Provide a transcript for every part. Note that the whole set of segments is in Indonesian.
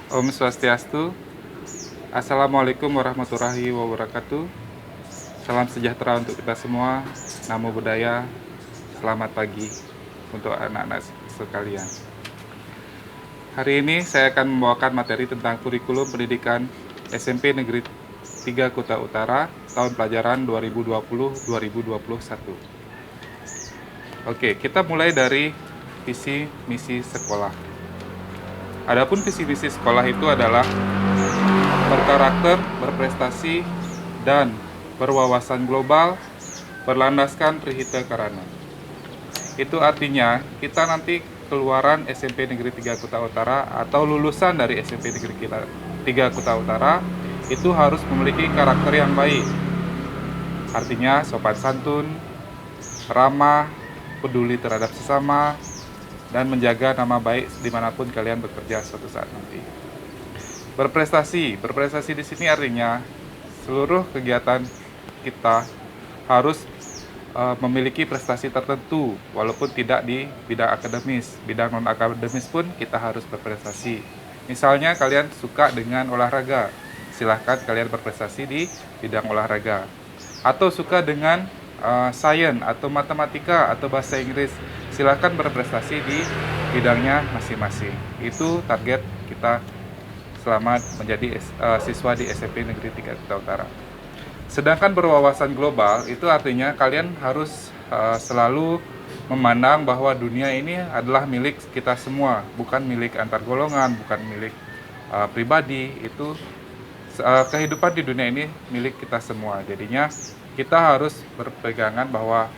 Om Swastiastu. Assalamualaikum warahmatullahi wabarakatuh. Salam sejahtera untuk kita semua. Namo Buddhaya. Selamat pagi untuk anak-anak sekalian. Hari ini saya akan membawakan materi tentang kurikulum pendidikan SMP Negeri 3 Kuta Utara tahun pelajaran 2020-2021. Oke, kita mulai dari visi misi sekolah. Adapun visi misi sekolah itu adalah berkarakter, berprestasi, dan berwawasan global, berlandaskan Trihita Karana. Itu artinya kita nanti keluaran SMP Negeri 3 Kuta Utara atau lulusan dari SMP Negeri 3 Kuta Utara itu harus memiliki karakter yang baik. Artinya sopan santun, ramah, peduli terhadap sesama, dan menjaga nama baik dimanapun kalian bekerja suatu saat nanti. Berprestasi di sini artinya seluruh kegiatan kita harus memiliki prestasi tertentu, walaupun tidak di bidang akademis. Bidang non akademis pun kita harus berprestasi. Misalnya kalian suka dengan olahraga, silahkan kalian berprestasi di bidang olahraga. Atau suka dengan sains atau matematika atau bahasa Inggris, silahkan berprestasi di bidangnya masing-masing. Itu target kita selama menjadi siswa di SMP Negeri 3 Kuta Utara. Sedangkan berwawasan global itu artinya kalian harus selalu memandang bahwa dunia ini adalah milik kita semua, bukan milik antar golongan, bukan milik pribadi. Itu kehidupan di dunia ini milik kita semua. Jadinya kita harus berpegangan bahwa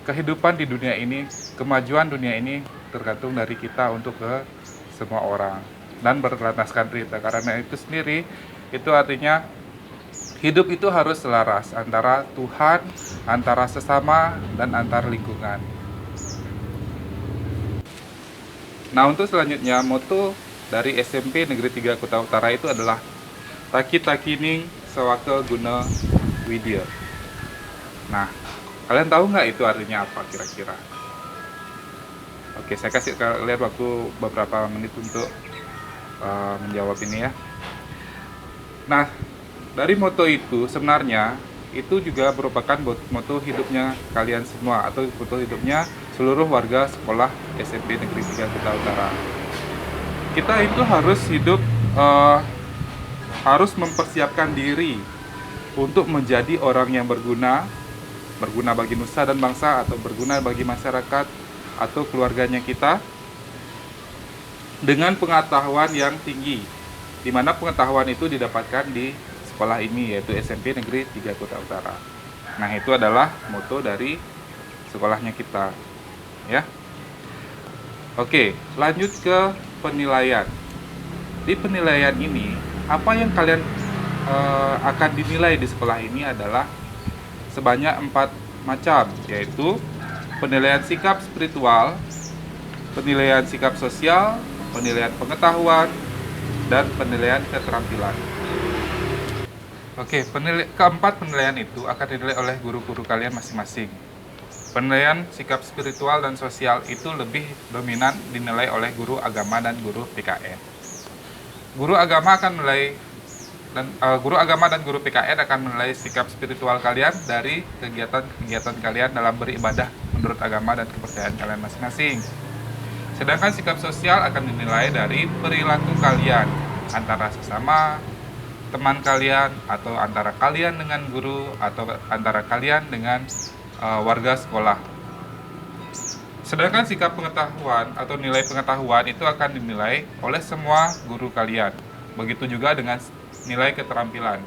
kehidupan di dunia ini, kemajuan dunia ini tergantung dari kita untuk ke semua orang, dan berlandaskan Trihita Karana itu sendiri. Itu artinya hidup itu harus selaras antara Tuhan, antara sesama, dan antar lingkungan. Nah, untuk selanjutnya moto dari SMP Negeri 3 Kuta Utara itu adalah Taki Takining Sawaka Guna Widya. Nah, kalian tahu nggak itu artinya apa kira-kira? Oke, saya kasih kalian waktu beberapa menit untuk menjawab ini ya. Nah, dari moto itu sebenarnya itu juga merupakan moto hidupnya kalian semua atau moto hidupnya seluruh warga sekolah SMP Negeri 3 Kuta Utara. Kita itu harus hidup, harus mempersiapkan diri untuk menjadi orang yang berguna bagi nusa dan bangsa, atau berguna bagi masyarakat atau keluarganya kita, dengan pengetahuan yang tinggi, di mana pengetahuan itu didapatkan di sekolah ini, yaitu SMP Negeri 3 Kuta Utara. Nah, itu adalah moto dari sekolahnya kita ya. Oke, lanjut ke penilaian. Di penilaian ini, apa yang kalian akan dinilai di sekolah ini adalah sebanyak 4 macam, yaitu penilaian sikap spiritual, penilaian sikap sosial, penilaian pengetahuan, dan penilaian keterampilan. Oke, keempat penilaian itu akan dinilai oleh guru-guru kalian masing-masing. Penilaian sikap spiritual dan sosial itu lebih dominan dinilai oleh guru agama dan guru PKN. Guru agama dan guru PKN akan menilai sikap spiritual kalian dari kegiatan-kegiatan kalian dalam beribadah menurut agama dan kepercayaan kalian masing-masing. Sedangkan sikap sosial akan dinilai dari perilaku kalian antara sesama, teman kalian, atau antara kalian dengan guru, atau antara kalian dengan warga sekolah. Sedangkan sikap pengetahuan atau nilai pengetahuan itu akan dinilai oleh semua guru kalian. Begitu juga dengan nilai keterampilan.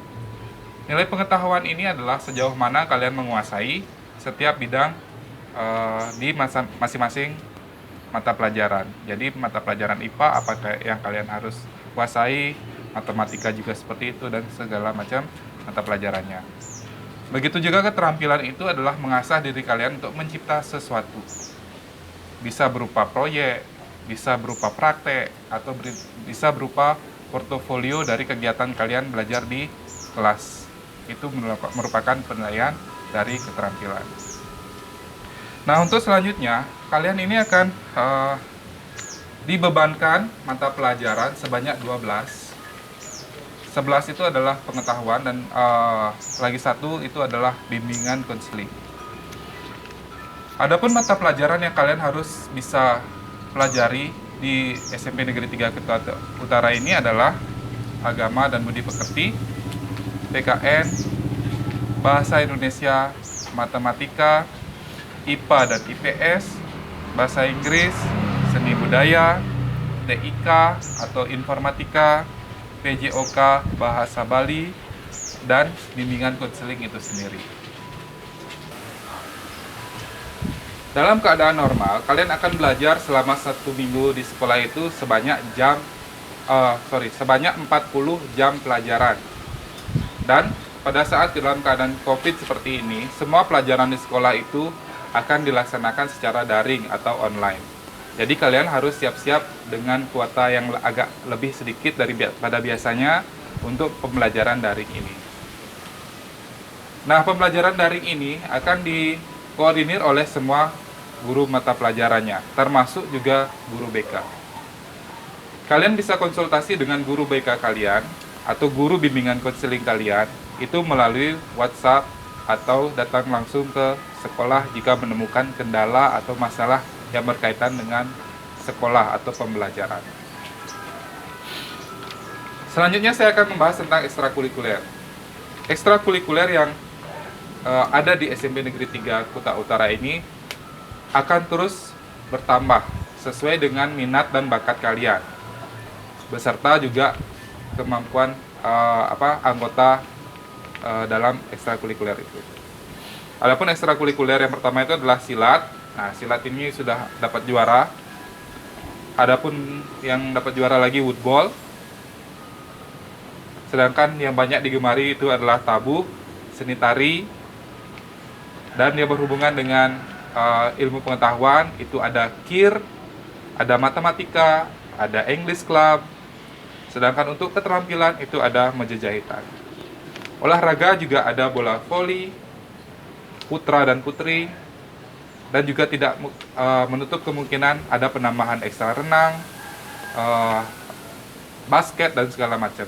Nilai pengetahuan ini adalah sejauh mana kalian menguasai setiap bidang di masing-masing mata pelajaran. Jadi mata pelajaran IPA apa yang kalian harus kuasai, matematika juga seperti itu, dan segala macam mata pelajarannya. Begitu juga keterampilan itu adalah mengasah diri kalian untuk mencipta sesuatu. Bisa berupa proyek, bisa berupa praktek, atau bisa berupa portofolio dari kegiatan kalian belajar di kelas. Itu merupakan penilaian dari keterampilan. Nah, untuk selanjutnya, kalian ini akan dibebankan mata pelajaran sebanyak 12. 11 itu adalah pengetahuan dan lagi satu itu adalah bimbingan konseling. Adapun mata pelajaran yang kalian harus bisa pelajari di SMP Negeri 3 Kuta Utara ini adalah agama dan budi pekerti, PKN, bahasa Indonesia, matematika, IPA dan IPS, bahasa Inggris, seni budaya, TIK atau informatika, PJOK, bahasa Bali, dan bimbingan konseling itu sendiri. Dalam keadaan normal, kalian akan belajar selama 1 minggu di sekolah itu sebanyak sebanyak 40 jam pelajaran. Dan pada saat dalam keadaan COVID seperti ini, semua pelajaran di sekolah itu akan dilaksanakan secara daring atau online. Jadi kalian harus siap-siap dengan kuota yang agak lebih sedikit daripada biasanya untuk pembelajaran daring ini. Nah, pembelajaran daring ini akan dikoordinir oleh semua guru mata pelajarannya, termasuk juga guru BK. Kalian bisa konsultasi dengan guru BK kalian atau guru bimbingan konseling kalian itu melalui WhatsApp atau datang langsung ke sekolah jika menemukan kendala atau masalah yang berkaitan dengan sekolah atau pembelajaran. Selanjutnya saya akan membahas tentang ekstrakurikuler. Ekstrakurikuler yang ada di SMP Negeri 3 Kuta Utara ini akan terus bertambah sesuai dengan minat dan bakat kalian, beserta juga kemampuan anggota dalam ekstrakurikuler itu. Adapun ekstrakurikuler yang pertama itu adalah silat. Nah, silat ini sudah dapat juara. Adapun yang dapat juara lagi woodball. Sedangkan yang banyak digemari itu adalah tabuh, seni tari, dan yang berhubungan dengan ilmu pengetahuan itu ada KIR, ada matematika, ada English Club. Sedangkan untuk keterampilan itu ada meja jahitan. Olahraga juga ada bola voli, putra dan putri, dan juga tidak menutup kemungkinan ada penambahan ekstra renang, basket, dan segala macam.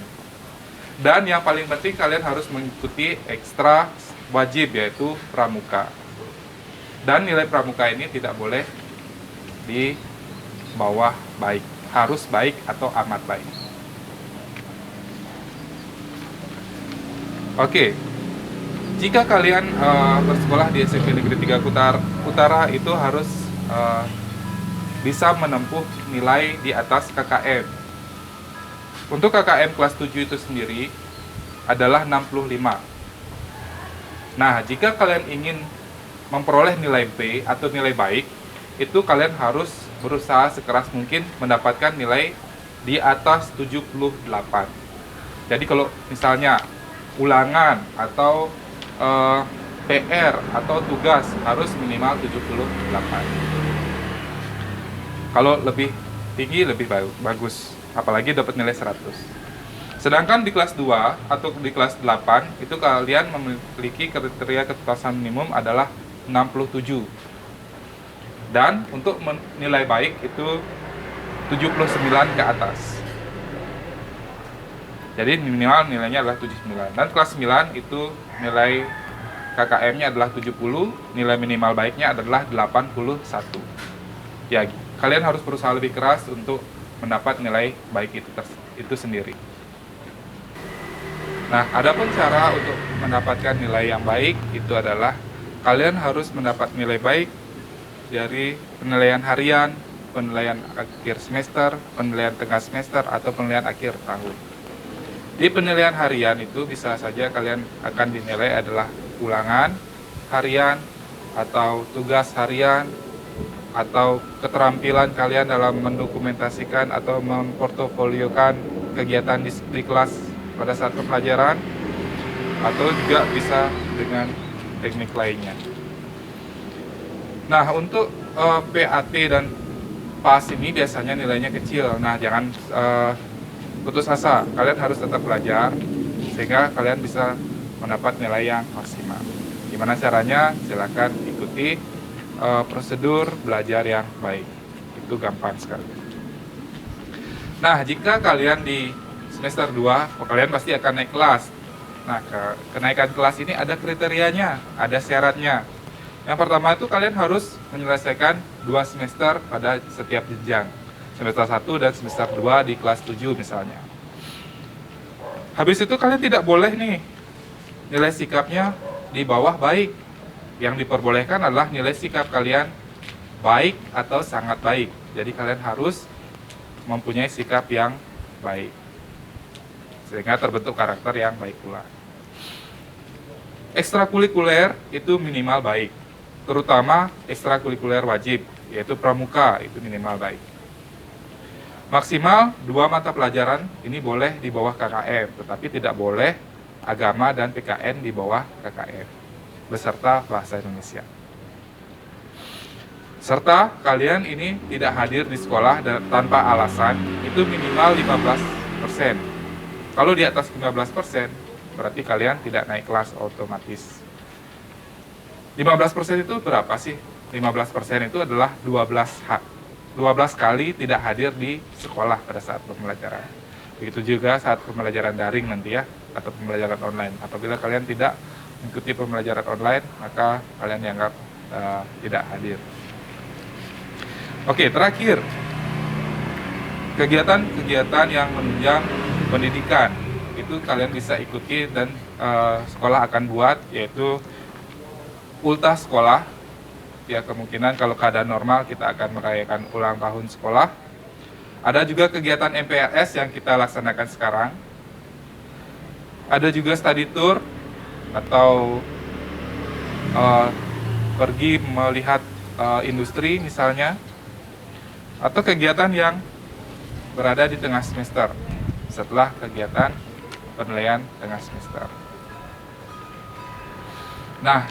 Dan yang paling penting kalian harus mengikuti ekstra wajib yaitu pramuka. Dan nilai pramuka ini tidak boleh di bawah baik, harus baik atau amat baik. Oke. Jika kalian bersekolah di SMP Negeri 3 Kuta Utara itu harus bisa menempuh nilai di atas KKM. Untuk KKM kelas 7 itu sendiri adalah 65. Nah, jika kalian ingin memperoleh nilai B atau nilai baik, itu kalian harus berusaha sekeras mungkin mendapatkan nilai di atas 78. Jadi kalau misalnya ulangan atau PR atau tugas harus minimal 78. Kalau lebih tinggi lebih bagus, apalagi dapat nilai 100. Sedangkan di kelas 2 atau di kelas 8 itu kalian memiliki kriteria ketuntasan minimum adalah 67. Dan untuk nilai baik itu 79 ke atas. Jadi minimal nilainya adalah 79. Dan kelas 9 itu nilai KKM-nya adalah 70, nilai minimal baiknya adalah 81. Ya, kalian harus berusaha lebih keras untuk mendapat nilai baik itu sendiri. Nah, adapun cara untuk mendapatkan nilai yang baik itu adalah kalian harus mendapat nilai baik dari penilaian harian, penilaian akhir semester, penilaian tengah semester, atau penilaian akhir tahun. Di penilaian harian itu bisa saja kalian akan dinilai adalah ulangan harian atau tugas harian atau keterampilan kalian dalam mendokumentasikan atau memportofoliokan kegiatan di kelas pada saat pembelajaran, atau juga bisa dengan teknik lainnya. Nah, untuk PAT dan PAS ini biasanya nilainya kecil. Nah, jangan putus asa, kalian harus tetap belajar sehingga kalian bisa mendapat nilai yang maksimal. Gimana caranya? Silakan ikuti prosedur belajar yang baik. Itu gampang sekali. Nah, jika kalian di semester 2, kalian pasti akan naik kelas. Nah, kenaikan kelas ini ada kriterianya, ada syaratnya. Yang pertama itu kalian harus menyelesaikan 2 semester pada setiap jenjang. Semester 1 dan semester 2 di kelas 7 misalnya. Habis itu kalian tidak boleh nih nilai sikapnya di bawah baik. Yang diperbolehkan adalah nilai sikap kalian baik atau sangat baik. Jadi kalian harus mempunyai sikap yang baik, sehingga terbentuk karakter yang baik pula. Ekstrakurikuler itu minimal baik, terutama ekstrakurikuler wajib, yaitu pramuka, itu minimal baik. Maksimal 2 mata pelajaran ini boleh di bawah KKM, tetapi tidak boleh agama dan PKN di bawah KKM, beserta bahasa Indonesia. Serta kalian ini tidak hadir di sekolah tanpa alasan, itu minimal 15%. Kalau di atas 15%, berarti kalian tidak naik kelas otomatis. 15% itu berapa sih? 15% itu adalah 12 kali tidak hadir di sekolah pada saat pembelajaran. Begitu juga saat pembelajaran daring nanti ya, atau pembelajaran online. Apabila kalian tidak mengikuti pembelajaran online, maka kalian dianggap tidak hadir. Oke, terakhir, kegiatan-kegiatan yang menunjang pendidikan itu kalian bisa ikuti dan sekolah akan buat, yaitu ultah sekolah. Ya, kemungkinan kalau keadaan normal kita akan merayakan ulang tahun sekolah. Ada juga kegiatan MPLS yang kita laksanakan sekarang. Ada juga study tour atau pergi melihat industri misalnya, atau kegiatan yang berada di tengah semester setelah kegiatan penilaian tengah semester. Nah,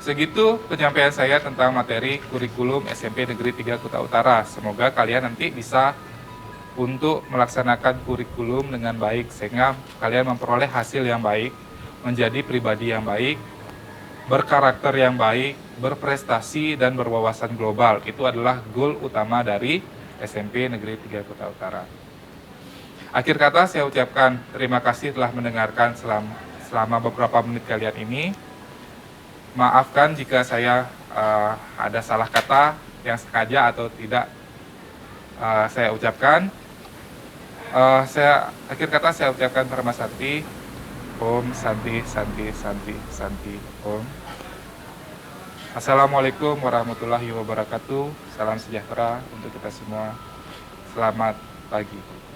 segitu penyampaian saya tentang materi kurikulum SMP Negeri 3 Kuta Utara. Semoga kalian nanti bisa untuk melaksanakan kurikulum dengan baik, sehingga kalian memperoleh hasil yang baik, menjadi pribadi yang baik, berkarakter yang baik, berprestasi, dan berwawasan global. Itu adalah goal utama dari SMP Negeri 3 Kuta Utara. Akhir kata saya ucapkan terima kasih telah mendengarkan selama beberapa menit kalian ini. Maafkan jika saya ada salah kata yang sengaja atau tidak saya ucapkan. Akhir kata saya ucapkan Parama Santi. Om Santi Santi Santi Santi Om. Assalamualaikum warahmatullahi wabarakatuh. Salam sejahtera untuk kita semua. Selamat pagi.